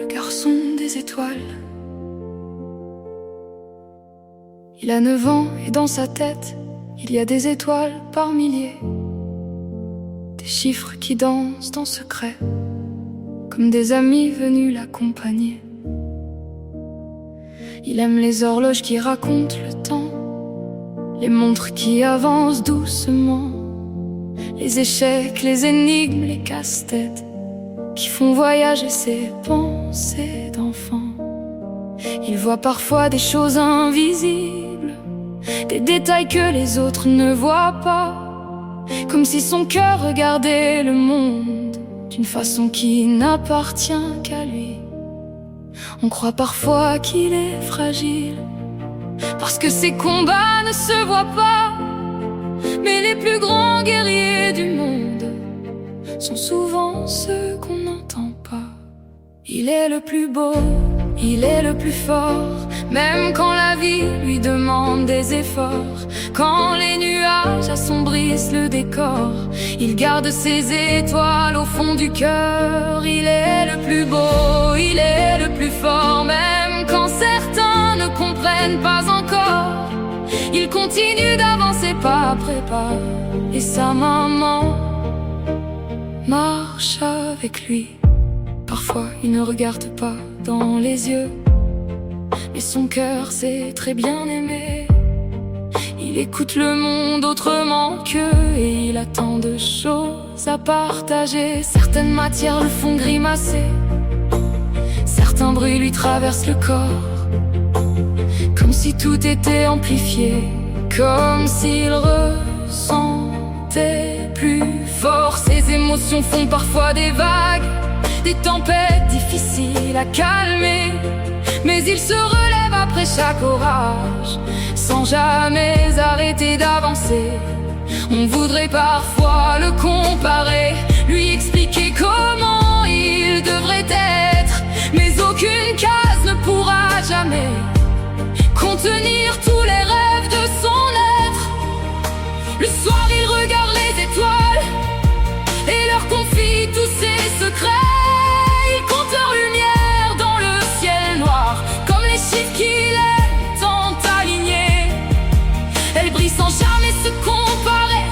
le garçon des étoiles. Il a 9 ans et dans sa tête, il y a des étoiles par milliers, des chiffres qui dansent en secret, comme des amis venus l'accompagner. Il aime les horloges qui racontent le temps, les montres qui avancent doucement, les échecs, les énigmes, les casse-têtes qui font voyager ses pensées d'enfant. Il voit parfois des choses invisibles, des détails que les autres ne voient pas, comme si son cœur regardait le monde d'une façon qui n'appartient qu'à lui. On croit parfois qu'il est fragile, parce que ses combats ne se voient pas. Mais les plus grands guerriers du monde sont souvent ceux qu'on n'entend pas. Il est le plus beau, il est le plus fort, même quand la vie lui demande des efforts. Quand les nuages assombrissent le décor, il garde ses étoiles au fond du cœur. Il est le plus beau, il est le plus fort, même quand certains ne comprennent pas encore. Il continue d'avancer pas après pas, et sa maman marche avec lui. Parfois il ne regarde pas dans les yeux, mais son cœur sait très bien aimer. Il écoute le monde autrement qu'eux, et il a tant de choses à partager. Certaines matières le font grimacer, certains bruits lui traversent le corps, comme si tout était amplifié, comme s'il ressentait plus fort. Ses émotions font parfois des vagues, des tempêtes difficiles à calmer, mais il se relève après chaque orage, sans jamais arrêter d'avancer. On voudrait parfois le comparer, lui expliquer comment il devrait être, mais aucune case ne pourra jamais contenir tous les rêves de son être. Le soir il regarde les étoiles et leur confie tous ses secrets. Il compte leur lumière dans le ciel noir, comme les chiffres qu'il est tant alignés. Elle brille sans jamais se comparer,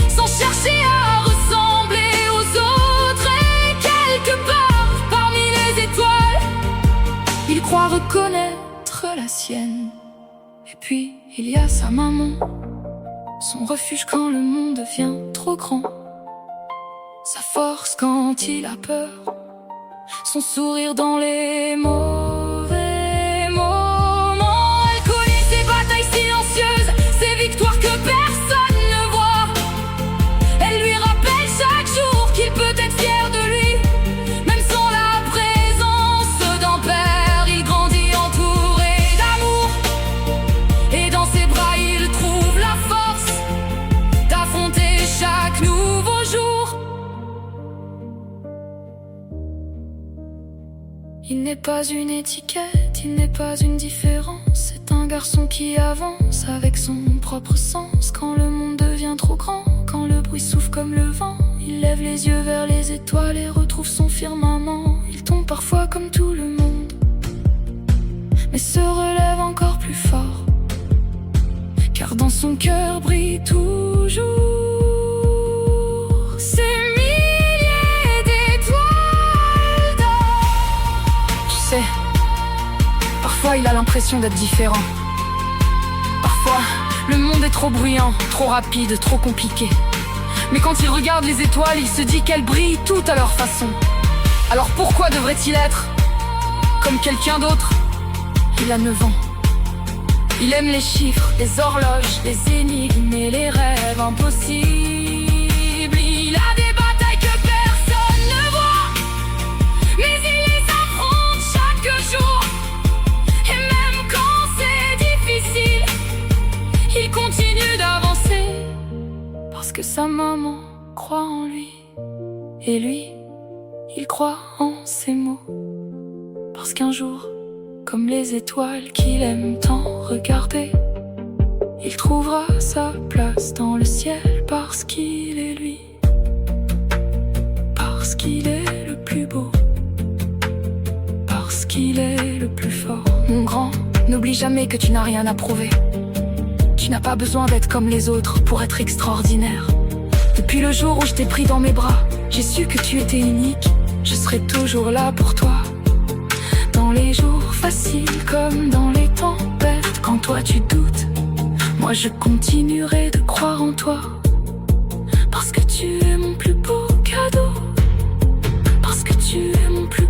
sans chercher à ressembler aux autres. Et quelque part parmi les étoiles, il croit reconnaître la sienne. Et puis il y a sa maman, son refuge quand le monde devient trop grand, sa force quand il a peur, son sourire dans les mauvais moments. Elle connaît ses batailles silencieuses, ses victoires que personne ne voit. Elle lui rappelle chaque jour qu'il peut être fier de lui, même sans la présence d'un père. Il grandit entouré d'amour, et dans ses bras il trouve la force d'affronter chaque nouveau jour. Il n'est pas une étiquette, il n'est pas une différence. C'est un garçon qui avance avec son propre sens. Quand le monde devient trop grand, quand le bruit souffle comme le vent, il lève les yeux vers les étoiles et retrouve son firmament. Il tombe parfois comme tout le monde, mais se relève encore plus fort, car dans son cœur brille toujours ces milliers d'étoiles d'or. Tu sais, parfois il a l'impression d'être différent. Parfois, le monde est trop bruyant, trop rapide, trop compliqué. Mais quand il regarde les étoiles, il se dit qu'elles brillent toutes à leur façon. Alors pourquoi devrait-il être comme quelqu'un d'autre? Il a 9 ans. Il aime les chiffres, les horloges, les énigmes et les rêves impossibles. Il a des batailles que personne ne voit, mais il les affronte chaque jour. Et même quand c'est difficile, il continue d'avancer, parce que sa maman croit en lui, et lui, il croit en ses mots. Parce qu'un jour, comme les étoiles qu'il aime tant regarder, il trouvera sa place dans le ciel, parce qu'il est lui, parce qu'il est le plus beau. jamais que tu n'as rien à prouver. Tu n'as pas besoin d'être comme les autres pour être extraordinaire. Depuis le jour où je t'ai pris dans mes bras, j'ai su que tu étais unique. Je serai toujours là pour toi, dans les jours faciles comme dans les tempêtes. Quand toi tu doutes, moi je continuerai de croire en toi. Parce que tu es mon plus beau cadeau, parce que tu es mon plus